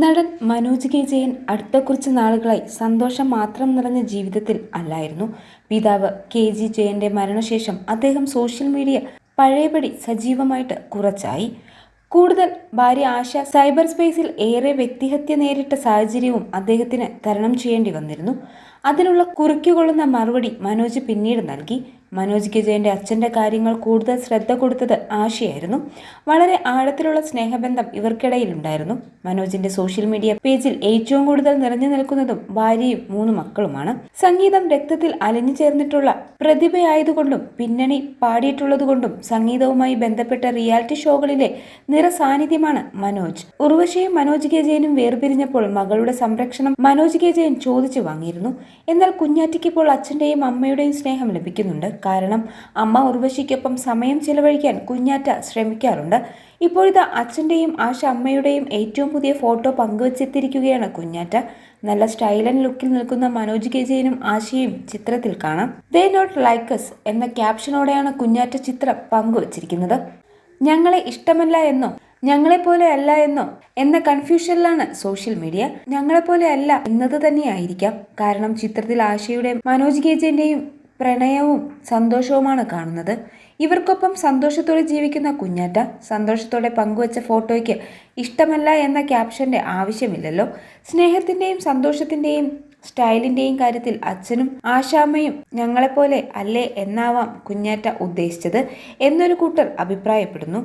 നടൻ മനോജ് കെ ജയൻ അടുത്ത കുറച്ച് നാളുകളായി സന്തോഷം മാത്രം നിറഞ്ഞ ജീവിതത്തിൽ അല്ലായിരുന്നു. പിതാവ് കെ ജി ജയന്റെ മരണശേഷം അദ്ദേഹം സോഷ്യൽ മീഡിയ പഴയപടി സജീവമായിട്ട് കുറച്ചായി. കൂടുതൽ ഭാര്യ ആശ സൈബർ സ്പേസിൽ ഏറെ വ്യക്തിഹത്യ നേരിട്ട സാഹചര്യവും അദ്ദേഹത്തിന് തരണം ചെയ്യേണ്ടി വന്നിരുന്നു. അതിനുള്ള കുറിക്കുകൊള്ളുന്ന മറുപടി മനോജ് പിന്നീട് നൽകി. മനോജ് കെ ജയന്റെ അച്ഛൻ്റെ കാര്യങ്ങൾ കൂടുതൽ ശ്രദ്ധ കൊടുത്തത് ആശയായിരുന്നു. വളരെ ആഴത്തിലുള്ള സ്നേഹബന്ധം ഇവർക്കിടയിലുണ്ടായിരുന്നു. മനോജിന്റെ സോഷ്യൽ മീഡിയ പേജിൽ ഏറ്റവും കൂടുതൽ നിറഞ്ഞു നിൽക്കുന്നതും ഭാര്യയും 3 മക്കളുമാണ്. സംഗീതം രക്തത്തിൽ അലിഞ്ഞു ചേർന്നിട്ടുള്ള പ്രതിഭയായതുകൊണ്ടും പിന്നണി പാടിയിട്ടുള്ളതുകൊണ്ടും സംഗീതവുമായി ബന്ധപ്പെട്ട റിയാലിറ്റി ഷോകളിലെ നിറസാന്നിധ്യമാണ് മനോജ്. ഉർവശിയും മനോജ് കെ ജയനും വേർപിരിഞ്ഞപ്പോൾ മകളുടെ സംരക്ഷണം മനോജ് കെ ജയൻ ചോദിച്ചു വാങ്ങിയിരുന്നു. എന്നാൽ കുഞ്ഞാറ്റയ്ക്ക് ഇപ്പോൾ അച്ഛൻ്റെയും അമ്മയുടെയും സ്നേഹം ലഭിക്കുന്നുണ്ട്. കാരണം അമ്മ ഉർവശിക്കൊപ്പം സമയം ചെലവഴിക്കാൻ കുഞ്ഞാറ്റ ശ്രമിക്കാറുണ്ട്. ഇപ്പോഴിതാ അച്ഛൻ്റെയും ആശ അമ്മയുടെയും ഏറ്റവും പുതിയ ഫോട്ടോ പങ്കുവച്ചെത്തിയിരിക്കുകയാണ് കുഞ്ഞാറ്റ. നല്ല സ്റ്റൈലൻ ലുക്കിൽ നിൽക്കുന്ന മനോജ് കെ ജയനും ആശയും ചിത്രത്തിൽ കാണാം. ദേ നോട്ട് ലൈക്ക് അസ് എന്ന ക്യാപ്ഷനോടെയാണ് കുഞ്ഞാറ്റ ചിത്രം പങ്കുവച്ചിരിക്കുന്നത്. ഞങ്ങളെ ഇഷ്ടമല്ല എന്നോ ഞങ്ങളെപ്പോലെ അല്ല എന്നോ എന്ന കൺഫ്യൂഷനിലാണ് സോഷ്യൽ മീഡിയ. ഞങ്ങളെപ്പോലെ അല്ല എന്നത് തന്നെയായിരിക്കാം. കാരണം ചിത്രത്തിൽ ആശയുടെയും മനോജ് കെ ജയന്റെയും പ്രണയവും സന്തോഷവുമാണ് കാണുന്നത്. ഇവർക്കൊപ്പം സന്തോഷത്തോടെ ജീവിക്കുന്ന കുഞ്ഞാറ്റ സന്തോഷത്തോടെ പങ്കുവച്ച ഫോട്ടോയ്ക്ക് ഇഷ്ടമല്ല എന്ന ക്യാപ്ഷന്റെ ആവശ്യമില്ലല്ലോ. സ്നേഹത്തിന്റെയും സന്തോഷത്തിന്റെയും സ്റ്റൈലിന്റെയും കാര്യത്തിൽ അച്ഛനും ആശാമ്മയും ഞങ്ങളെപ്പോലെ അല്ലേ എന്നാവാം കുഞ്ഞാറ്റ ഉദ്ദേശിച്ചത് എന്നൊരു കൂട്ടർ അഭിപ്രായപ്പെടുന്നു.